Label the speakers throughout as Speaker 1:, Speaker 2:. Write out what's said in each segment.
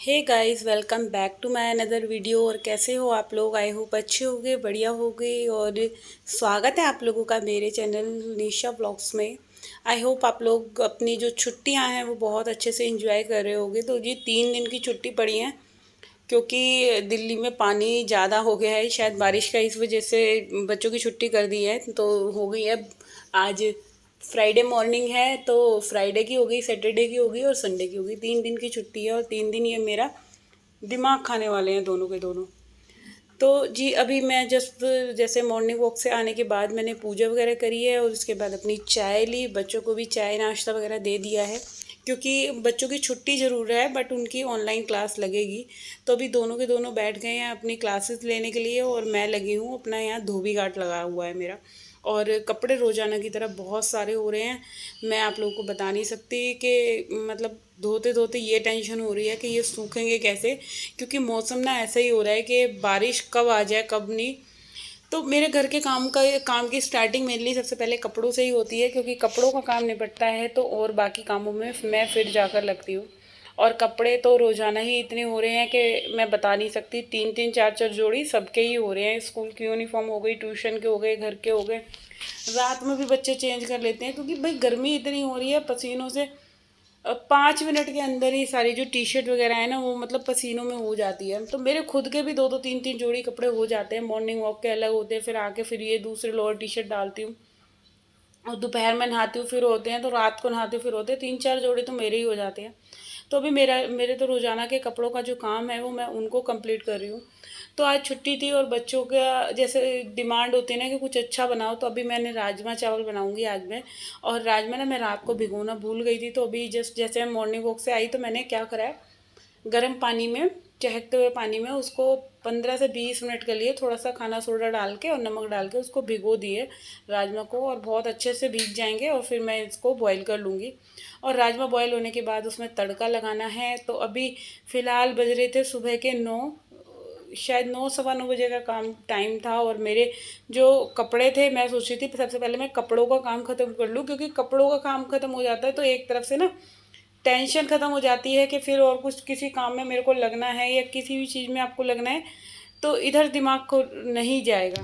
Speaker 1: Hey guys, welcome back to my another video. और कैसे हो आप लोग? आई होप अच्छे होंगे, बढ़िया होंगे। और स्वागत है आप लोगों का मेरे चैनल निशा ब्लॉग्स में। आई होप आप लोग अपनी जो छुट्टियां हैं वो बहुत अच्छे से एंजॉय कर रहे होंगे। तो ये 3 दिन की छुट्टी पड़ी है क्योंकि दिल्ली में पानी ज़्यादा हो गया है, शायद बारिश का, इस वजह से बच्चों की छुट्टी कर दी है। तो हो गई है आज फ्राइडे मॉर्निंग है, तो फ्राइडे की हो गई, सैटरडे की हो गई और संडे की हो गई। 3 दिन की छुट्टी है और 3 दिन ये मेरा दिमाग खाने वाले हैं दोनों के दोनों। तो जी अभी मैं जस्ट जैसे मॉर्निंग वॉक से आने के बाद मैंने पूजा वगैरह करी है और उसके बाद अपनी चाय ली। बच्चों को भी चाय नाश्ता वगैरह दे दिया है क्योंकि बच्चों की छुट्टी ज़रूर है बट उनकी ऑनलाइन क्लास लगेगी। तो अभी दोनों के दोनों बैठ गए हैं अपनी क्लासेस लेने के लिए और मैं लगी हूँ अपना, यहाँ धोबी घाट लगा हुआ है मेरा। और कपड़े रोज़ाना की तरह बहुत सारे हो रहे हैं। मैं आप लोगों को बता नहीं सकती कि मतलब धोते धोते ये टेंशन हो रही है कि ये सूखेंगे कैसे, क्योंकि मौसम ना ऐसा ही हो रहा है कि बारिश कब आ जाए कब नहीं। तो मेरे घर के काम की स्टार्टिंग मेनली सबसे पहले कपड़ों से ही होती है, क्योंकि कपड़ों का काम निपटता है तो और बाकी कामों में मैं फिर जाकर लगती हूँ। और कपड़े तो रोज़ाना ही इतने हो रहे हैं कि मैं बता नहीं सकती। 3-3 4-4 जोड़ी सबके ही हो रहे हैं। स्कूल की यूनिफॉर्म हो गई, ट्यूशन के हो गए, घर के हो गए। रात में भी बच्चे चेंज कर लेते हैं क्योंकि भाई गर्मी इतनी हो रही है पसीनों से। 5 मिनट के अंदर ही सारी जो टी शर्ट वगैरह है ना वो मतलब पसीनों में हो जाती है। तो मेरे खुद के भी 2-2 3-3 जोड़ी कपड़े हो जाते हैं। मॉर्निंग वॉक के अलग होते हैं, फिर आके फिर ये दूसरे लोअर टी शर्ट डालती हूँ और दोपहर में नहाती हूँ फिर होते हैं, तो रात को नहाती हूँ फिर होते हैं। 3-4 जोड़े तो मेरे ही हो जाते हैं। तो अभी मेरे तो रोज़ाना के कपड़ों का जो काम है वो मैं उनको कंप्लीट कर रही हूँ। तो आज छुट्टी थी और बच्चों का जैसे डिमांड होती है ना कि कुछ अच्छा बनाओ, तो अभी मैंने राजमा चावल बनाऊंगी आज मैं। और राजमा ना मैं रात को भिगोना भूल गई थी, तो अभी जस्ट जैसे मैं मॉर्निंग वॉक से आई तो मैंने क्या करा है, गर्म पानी में, चहकते हुए पानी में उसको 15 से 20 मिनट के लिए थोड़ा सा खाना सोडा डाल के और नमक डाल के उसको भिगो दिए राजमा को। और बहुत अच्छे से भीग जाएंगे और फिर मैं इसको बॉईल कर लूँगी। और राजमा बॉईल होने के बाद उसमें तड़का लगाना है। तो अभी फ़िलहाल बज रहे थे सुबह के 9, शायद 9 सवा 9 बजे का काम टाइम था। और मेरे जो कपड़े थे मैं सोच रही थी सबसे पहले मैं कपड़ों का काम ख़त्म कर लूँ, क्योंकि कपड़ों का काम ख़त्म हो जाता है तो एक तरफ से ना टेंशन ख़त्म हो जाती है कि फिर और कुछ किसी काम में मेरे को लगना है या किसी भी चीज़ में आपको लगना है तो इधर दिमाग को नहीं जाएगा।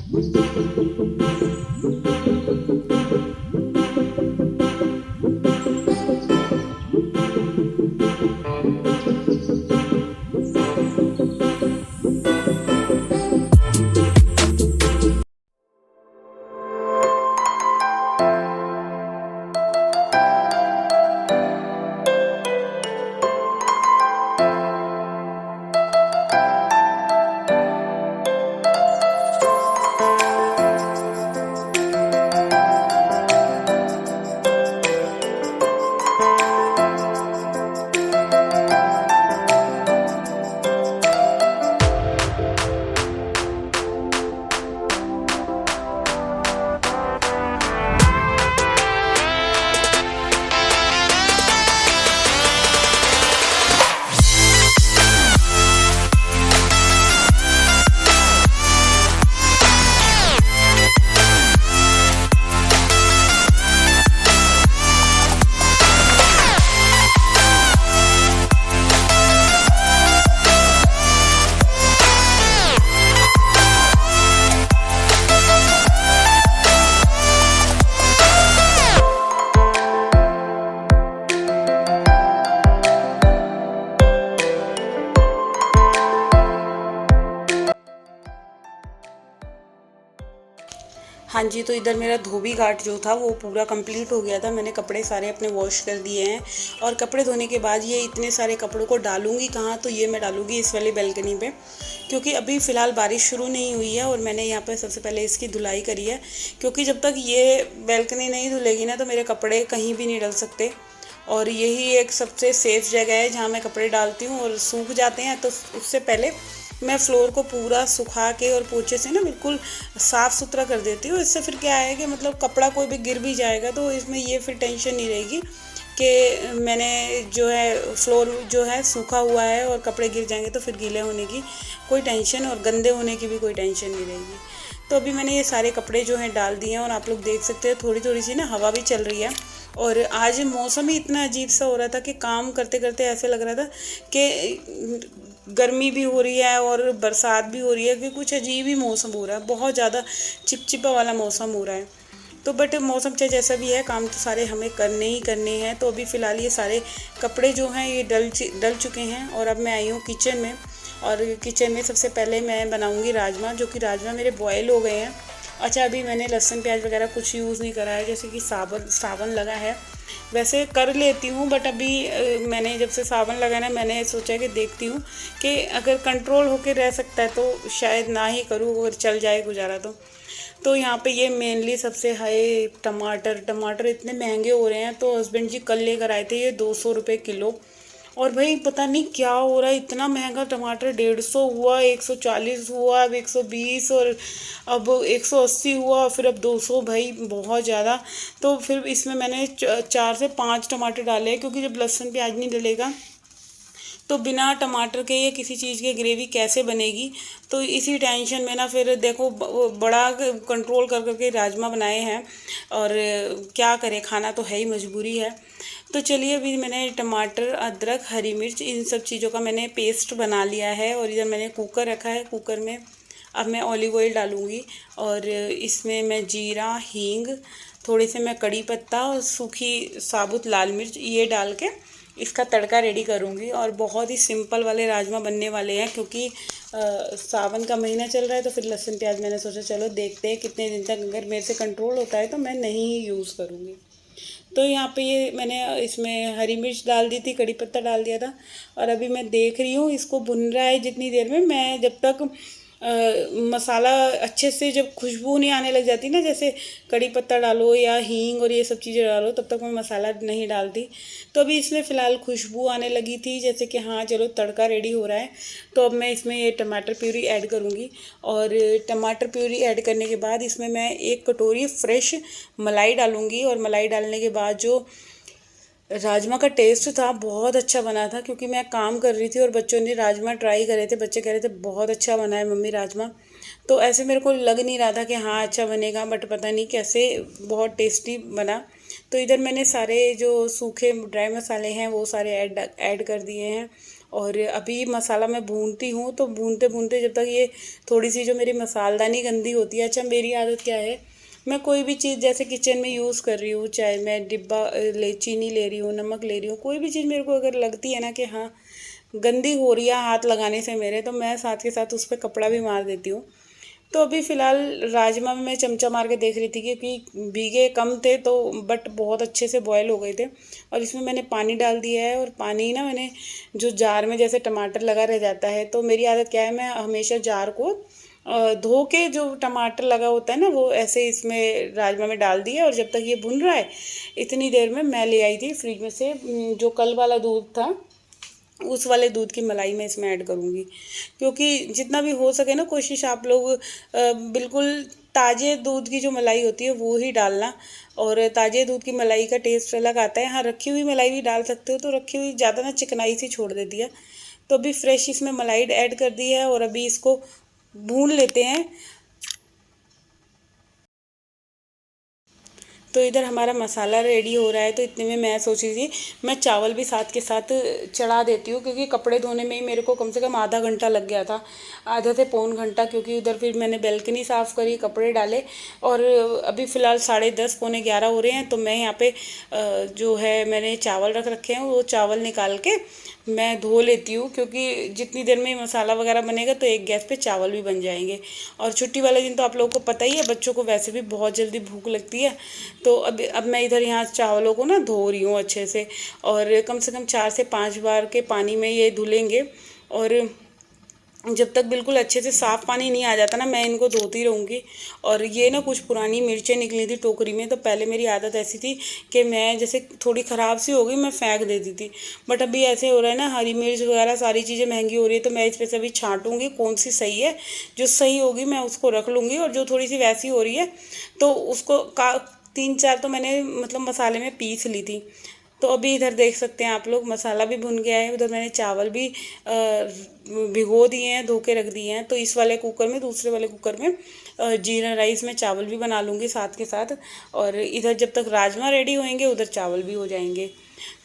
Speaker 1: हाँ जी, तो इधर मेरा धोबी घाट जो था वो पूरा कंप्लीट हो गया था। मैंने कपड़े सारे अपने वॉश कर दिए हैं और कपड़े धोने के बाद ये इतने सारे कपड़ों को डालूंगी कहाँ, तो ये मैं डालूंगी इस वाली बैल्कनी पे, क्योंकि अभी फ़िलहाल बारिश शुरू नहीं हुई है। और मैंने यहाँ पर सबसे पहले इसकी धुलाई करी है, क्योंकि जब तक ये बैल्कनी नहीं धुलेगी ना तो मेरे कपड़े कहीं भी नहीं डल सकते। और यही एक सबसे सेफ़ जगह है जहाँ मैं कपड़े डालती हूँ और सूख जाते हैं। तो उससे पहले मैं फ्लोर को पूरा सुखा के और पोछे से ना बिल्कुल साफ़ सुथरा कर देती हूँ। इससे फिर क्या है कि मतलब कपड़ा कोई भी गिर भी जाएगा तो इसमें ये फिर टेंशन नहीं रहेगी कि मैंने जो है फ्लोर जो है सूखा हुआ है और कपड़े गिर जाएंगे तो फिर गीले होने की कोई टेंशन और गंदे होने की भी कोई टेंशन नहीं रहेगी। तो अभी मैंने ये सारे कपड़े जो हैं डाल दिए हैं और आप लोग देख सकते हैं थोड़ी थोड़ी सी ना हवा भी चल रही है। और आज मौसम ही इतना अजीब सा हो रहा था कि काम करते करते ऐसे लग रहा था कि गर्मी भी हो रही है और बरसात भी हो रही है, कि कुछ अजीब ही मौसम हो रहा है, बहुत ज़्यादा चिपचिपा वाला मौसम हो रहा है। तो बट मौसम चाहे जैसा भी है, काम तो सारे हमें करने ही करने हैं। तो अभी फ़िलहाल ये सारे कपड़े जो हैं ये डल चुके हैं और अब मैं आई हूँ किचन में। और किचन में सबसे पहले मैं बनाऊँगी राजमा, जो कि राजमा मेरे बॉयल हो गए हैं। अच्छा, अभी मैंने लहसुन प्याज वगैरह कुछ यूज़ नहीं करा है, जैसे कि सावन लगा है। वैसे कर लेती हूँ बट अभी मैंने जब से सावन लगा ना, मैंने सोचा कि देखती हूँ कि अगर कंट्रोल होके रह सकता है तो शायद ना ही करूँ, अगर चल जाए गुजारा तो यहाँ पे ये मेनली सबसे हाई टमाटर इतने महंगे हो रहे हैं। तो हस्बैंड जी कल लेकर आए थे ये 200 रुपये किलो। और भाई पता नहीं क्या हो रहा है, इतना महंगा टमाटर, 150 हुआ, 140 हुआ, अब 120, और अब 180 हुआ, फिर अब 200। भाई बहुत ज़्यादा। तो फिर इसमें मैंने 4 से 5 टमाटर डाले, क्योंकि जब लहसुन प्याज नहीं डलेगा तो बिना टमाटर के ये किसी चीज़ की ग्रेवी कैसे बनेगी। तो इसी टेंशन में ना फिर देखो बड़ा कंट्रोल कर करके राजमा बनाए हैं। और क्या करें, खाना तो है ही, मजबूरी है। तो चलिए, अभी मैंने टमाटर, अदरक, हरी मिर्च, इन सब चीज़ों का मैंने पेस्ट बना लिया है। और इधर मैंने कुकर रखा है, कुकर में अब मैं ऑलिव ऑयल डालूँगी। और इसमें मैं जीरा, हींग, थोड़े से मैं कड़ी पत्ता और सूखी साबुत लाल मिर्च ये डाल के इसका तड़का रेडी करूँगी। और बहुत ही सिंपल वाले राजमा बनने वाले हैं, क्योंकि सावन का महीना चल रहा है। तो फिर लहसुन प्याज मैंने सोचा चलो देखते हैं कितने दिन तक, अगर मेरे से कंट्रोल होता है तो मैं नहीं ही यूज़ करूँगी। तो यहाँ पे ये मैंने इसमें हरी मिर्च डाल दी थी, कड़ी पत्ता डाल दिया था। और अभी मैं देख रही हूँ इसको भुन रहा है। जितनी देर में मैं, जब तक मसाला अच्छे से, जब खुशबू नहीं आने लग जाती ना, जैसे कड़ी पत्ता डालो या हींग और ये सब चीज़ें डालो, तब तक मैं मसाला नहीं डालती। तो अभी इसमें फ़िलहाल खुशबू आने लगी थी, जैसे कि हाँ चलो तड़का रेडी हो रहा है। तो अब मैं इसमें ये टमाटर प्यूरी ऐड करूँगी। और टमाटर प्यूरी ऐड करने के बाद इसमें मैं 1 कटोरी फ्रेश मलाई डालूँगी। और मलाई डालने के बाद जो राजमा का टेस्ट था बहुत अच्छा बना था, क्योंकि मैं काम कर रही थी और बच्चों ने राजमा ट्राई करे थे, बच्चे कह रहे थे बहुत अच्छा बना है मम्मी राजमा। तो ऐसे मेरे को लग नहीं रहा था कि हाँ अच्छा बनेगा, बट पता नहीं कैसे बहुत टेस्टी बना। तो इधर मैंने सारे जो सूखे ड्राई मसाले हैं वो सारे ऐड कर दिए हैं। और अभी मसाला मैं भूनती हूँ, तो भूनते भूनते जब तक ये थोड़ी सी जो मेरी मसालदानी गंदी होती है। अच्छा, मेरी आदत क्या है, मैं कोई भी चीज़ जैसे किचन में यूज़ कर रही हूँ, चाहे मैं डिब्बा चीनी ले रही हूँ, नमक ले रही हूँ, कोई भी चीज़ मेरे को अगर लगती है ना कि हाँ गंदी हो रही है हाथ लगाने से मेरे, तो मैं साथ के साथ उस पर कपड़ा भी मार देती हूँ। तो अभी फ़िलहाल राजमा में मैं चमचा मार के देख रही थी, क्योंकि भीगे कम थे तो बट बहुत अच्छे से बॉयल हो गए थे। और इसमें मैंने पानी डाल दिया है। और पानी ना मैंने, जो जार में जैसे टमाटर लगा रह जाता है, तो मेरी आदत क्या है, मैं हमेशा जार को धो के, जो टमाटर लगा होता है ना, वो ऐसे इसमें राजमा में डाल दिया। और जब तक ये भुन रहा है, इतनी देर में मैं ले आई थी फ्रिज में से जो कल वाला दूध था, उस वाले दूध की मलाई मैं इसमें ऐड करूँगी। क्योंकि जितना भी हो सके ना, कोशिश आप लोग बिल्कुल ताज़े दूध की जो मलाई होती है वो ही डालना। और ताज़े दूध की मलाई का टेस्ट अलग आता है। हाँ, रखी हुई मलाई भी डाल सकते हो, तो रखी हुई ज़्यादा ना चिकनाई सी छोड़ देती है। तो अभी फ्रेश इसमें मलाई ऐड कर दी है और अभी इसको भून लेते हैं। तो इधर हमारा मसाला रेडी हो रहा है। तो इतने में मैं सोच रही थी मैं चावल भी साथ के साथ चढ़ा देती हूँ, क्योंकि कपड़े धोने में ही मेरे को कम से कम आधा घंटा लग गया था, आधा से पौन घंटा। क्योंकि उधर फिर मैंने बैल्कनी साफ़ करी, कपड़े डाले। और अभी फ़िलहाल 10:30 पौने 11 हो रहे हैं। तो मैं यहाँ पे जो है मैंने चावल रख रखे हैं, वो चावल निकाल के मैं धो लेती हूँ, क्योंकि जितनी देर में मसाला वगैरह बनेगा तो एक गैस पे चावल भी बन जाएंगे। और छुट्टी वाले दिन तो आप लोगों को पता ही है, बच्चों को वैसे भी बहुत जल्दी भूख लगती है। तो अब मैं इधर यहाँ चावलों को ना धो रही हूँ अच्छे से। और कम से कम 4 से 5 बार के पानी में ये धुलेंगे। और जब तक बिल्कुल अच्छे से साफ़ पानी नहीं आ जाता ना, मैं इनको धोती रहूँगी। और ये ना कुछ पुरानी मिर्चें निकली थी टोकरी में, तो पहले मेरी आदत ऐसी थी कि मैं जैसे थोड़ी ख़राब सी हो गई मैं फेंक देती थी। बट अभी ऐसे हो रहा है ना, हरी मिर्च वगैरह सारी चीज़ें महंगी हो रही है, तो मैं इस पर से अभी छाँटूँगी कौन सी सही है। जो सही होगी मैं उसको रख लूँगी, और जो थोड़ी सी वैसी हो रही है तो उसको का 3-4 तो मैंने मतलब मसाले में पीस ली थी। तो अभी इधर देख सकते हैं आप लोग, मसाला भी भुन गया है। उधर मैंने चावल भी भिगो दिए हैं, धो के रख दिए हैं। तो इस वाले कुकर में, दूसरे वाले कुकर में जीरा राइस में चावल भी बना लूँगी साथ के साथ। और इधर जब तक राजमा रेडी होंगे उधर चावल भी हो जाएंगे।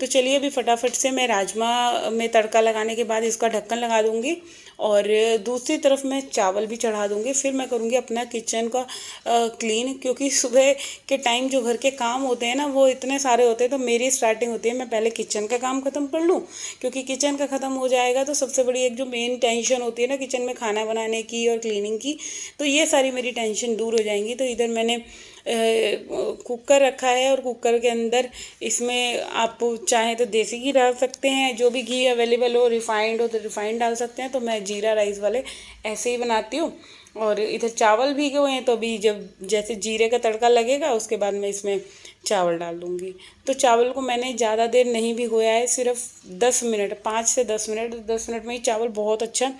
Speaker 1: तो चलिए अभी फटाफट से मैं राजमा में तड़का लगाने के बाद इसका ढक्कन लगा दूँगी और दूसरी तरफ मैं चावल भी चढ़ा दूँगी। फिर मैं करूँगी अपना किचन का क्लीन, क्योंकि सुबह के टाइम जो घर के काम होते हैं ना वो इतने सारे होते हैं। तो मेरी स्टार्टिंग होती है मैं पहले किचन का काम ख़त्म कर लूँ, क्योंकि किचन का ख़त्म हो जाएगा तो सबसे बड़ी एक जो मेन टेंशन होती है ना किचन में खाना बनाने की और क्लीनिंग की, तो ये सारी मेरी टेंशन दूर हो जाएंगी। तो इधर मैंने कुकर रखा है और कुकर के अंदर इसमें आप चाहें तो देसी घी डाल सकते हैं, जो भी घी अवेलेबल हो, रिफाइंड हो तो रिफाइंड डाल सकते हैं। तो मैं जीरा राइस वाले ऐसे ही बनाती हूँ। और इधर चावल भीगे हुए हैं, तो अभी जब जैसे जीरे का तड़का लगेगा उसके बाद मैं इसमें चावल डाल दूँगी। तो चावल को मैंने ज़्यादा देर नहीं भिगोया है, सिर्फ 10 मिनट, 5 से 10 मिनट, 10 मिनट में ही चावल बहुत अच्छा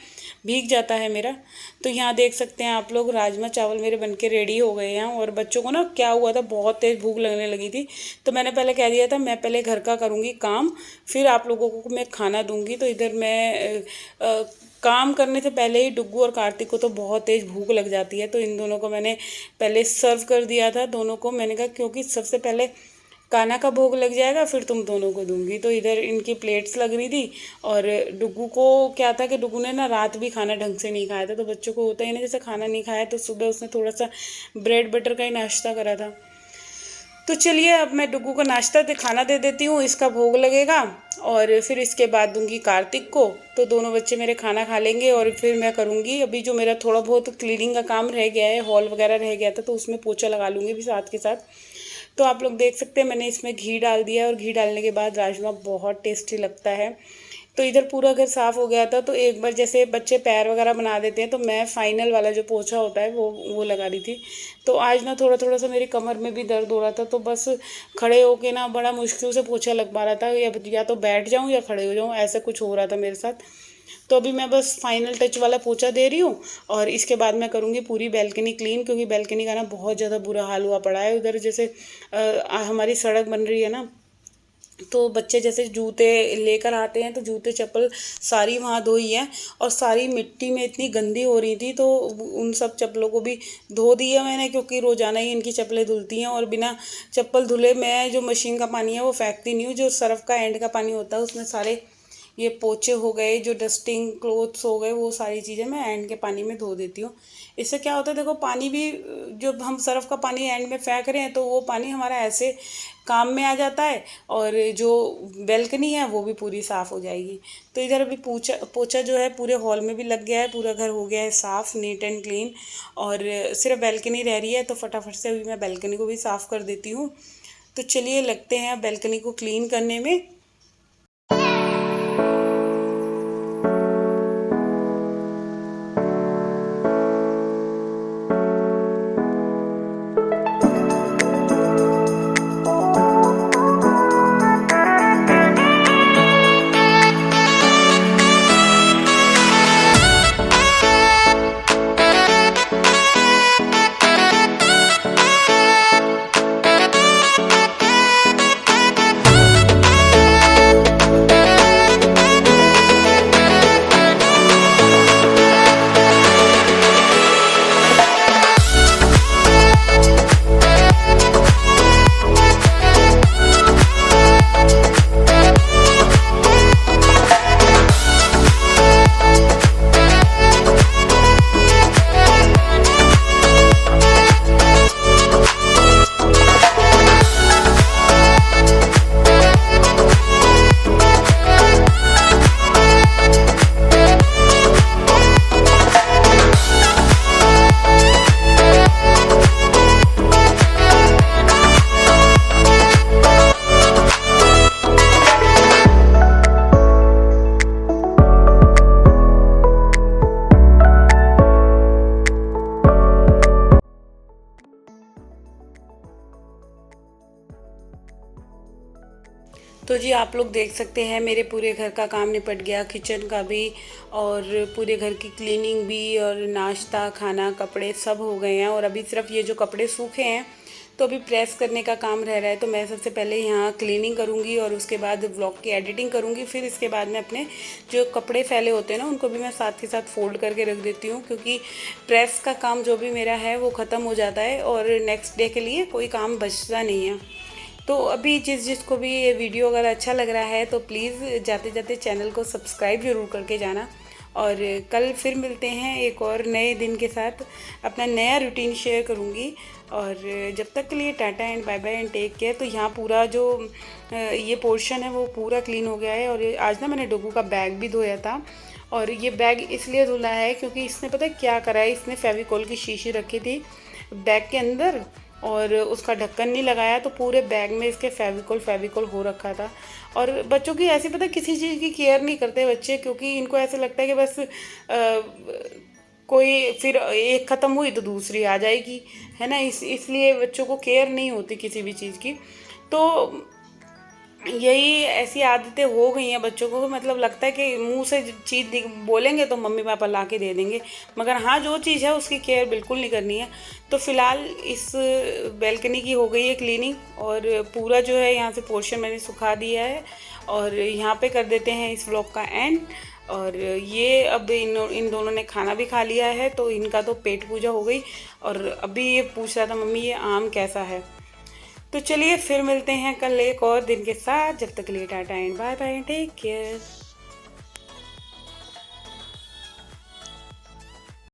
Speaker 1: भीग जाता है मेरा। तो यहाँ देख सकते हैं आप लोग, राजमा चावल मेरे बनके रेडी हो गए हैं। और बच्चों को ना क्या हुआ था, बहुत तेज़ भूख लगने लगी थी। तो मैंने पहले कह दिया था मैं पहले घर का करूँगी काम, फिर आप लोगों को मैं खाना दूँगी। तो इधर मैं काम करने से पहले ही डुग्गू और कार्तिक को तो बहुत तेज़ भूख लग जाती है। तो इन दोनों को मैंने पहले सर्व कर दिया था, दोनों को। मैंने कहा क्योंकि सबसे पहले कान्हा का भोग लग जाएगा फिर तुम दोनों को दूंगी। तो इधर इनकी प्लेट्स लग रही थी। और डुग्गू को क्या था कि डुग्गू ने ना रात भी खाना ढंग से नहीं खाया था। तो बच्चों को होता ही ना, जैसे खाना नहीं खाया तो सुबह उसने थोड़ा सा ब्रेड बटर का ही नाश्ता करा था। तो चलिए अब मैं डुग्गू को नाश्ता खाना दे देती हूँ, इसका भोग लगेगा और फिर इसके बाद दूंगी कार्तिक को। तो दोनों बच्चे मेरे खाना खा लेंगे और फिर मैं करूँगी अभी जो मेरा थोड़ा बहुत क्लीनिंग का काम रह गया है, हॉल वगैरह रह गया था, तो उसमें पोछा लगा लूँगी भी साथ के साथ। तो आप लोग देख सकते हैं मैंने इसमें घी डाल दिया और घी डालने के बाद राजमा बहुत टेस्टी लगता है। तो इधर पूरा घर साफ़ हो गया था। तो एक बार जैसे बच्चे पैर वगैरह बना देते हैं तो मैं फाइनल वाला जो पोछा होता है वो लगा रही थी। तो आज ना थोड़ा थोड़ा सा मेरी कमर में भी दर्द हो रहा था, तो बस खड़े होके ना बड़ा मुश्किल से पोछा लग पा रहा था, या तो बैठ जाऊँ या खड़े हो जाऊँ, ऐसा कुछ हो रहा था मेरे साथ। तो अभी मैं बस फाइनल टच वाला पोछा दे रही हूँ और इसके बाद मैं करूँगी पूरी बैल्कनी क्लीन, क्योंकि बैल्कनी का ना बहुत ज़्यादा बुरा हाल हुआ पड़ा है। उधर जैसे हमारी सड़क बन रही है ना, तो बच्चे जैसे जूते लेकर आते हैं तो जूते चप्पल सारी वहाँ धोई है और सारी मिट्टी में इतनी गंदी हो रही थी। तो उन सब चप्पलों को भी धो दिया मैंने, क्योंकि रोज़ाना ही इनकी चप्पलें धुलती हैं। और बिना चप्पल धुले मैं जो मशीन का पानी है वो फेंकती नहीं हूँ, जो सर्फ का एंड का पानी होता है उसमें सारे ये पोचे हो गए, जो डस्टिंग क्लोथ्स हो गए, वो सारी चीज़ें मैं एंड के पानी में धो देती हूँ। इससे क्या होता है, देखो पानी भी जब हम सर्फ का पानी एंड में फेंक रहे हैं तो वो पानी हमारा ऐसे काम में आ जाता है और जो बैल्कनी है वो भी पूरी साफ़ हो जाएगी। तो इधर अभी पोछा जो है पूरे हॉल में भी लग गया है, पूरा घर हो गया है साफ़, नीट एंड क्लीन। और सिर्फ बैल्कनी रह रही है, तो फटाफट से अभी मैं बैल्कनी को भी साफ़ कर देती हूँ। तो चलिए लगते हैं बैल्कनी को क्लीन करने में। तो जी आप लोग देख सकते हैं मेरे पूरे घर का काम निपट गया, किचन का भी और पूरे घर की क्लीनिंग भी, और नाश्ता खाना कपड़े सब हो गए हैं। और अभी सिर्फ ये जो कपड़े सूखे हैं तो अभी प्रेस करने का काम रह रहा है, तो मैं सबसे पहले यहाँ क्लीनिंग करूँगी और उसके बाद व्लॉग की एडिटिंग करूँगी। फिर इसके बाद में अपने जो कपड़े फैले होते हैं ना, उनको भी मैं साथ के साथ फोल्ड करके रख देती हूँ, क्योंकि प्रेस का काम जो भी मेरा है वो ख़त्म हो जाता है और नेक्स्ट डे के लिए कोई काम बचता नहीं है। तो अभी जिसको भी ये वीडियो अगर अच्छा लग रहा है तो प्लीज़ जाते जाते चैनल को सब्सक्राइब ज़रूर करके जाना। और कल फिर मिलते हैं एक और नए दिन के साथ, अपना नया रूटीन शेयर करूँगी। और जब तक के लिए tata and bye bye and take care. तो यहाँ पूरा जो ये पोर्शन है वो पूरा क्लीन हो गया है। और आज ना मैंने डोगू का बैग भी धोया था, और ये बैग इसलिए धुला है क्योंकि इसने पता है क्या करा है, इसने फेविकोल की शीशी रखी थी बैग के अंदर और उसका ढक्कन नहीं लगाया, तो पूरे बैग में इसके फेविकोल हो रखा था। और बच्चों की ऐसी पता किसी चीज़ की केयर नहीं करते बच्चे, क्योंकि इनको ऐसे लगता है कि बस कोई फिर एक ख़त्म हुई तो दूसरी आ जाएगी, है ना। इसलिए बच्चों को केयर नहीं होती किसी भी चीज़ की। तो यही ऐसी आदतें हो गई हैं बच्चों को, मतलब लगता है कि मुंह से चीज़ बोलेंगे तो मम्मी पापा ला के दे देंगे, मगर हाँ जो चीज़ है उसकी केयर बिल्कुल नहीं करनी है। तो फ़िलहाल इस बैल्कनी की हो गई है क्लीनिंग, और पूरा जो है यहाँ से पोर्शन मैंने सुखा दिया है। और यहाँ पे कर देते हैं इस व्लॉग का एंड। और ये अब इन दोनों ने खाना भी खा लिया है, तो इनका तो पेट पूजा हो गई। और अभी ये पूछ रहा था मम्मी ये आम कैसा है। तो चलिए फिर मिलते हैं कल एक और दिन के साथ। जब तक के लिए tata and bye bye, take care.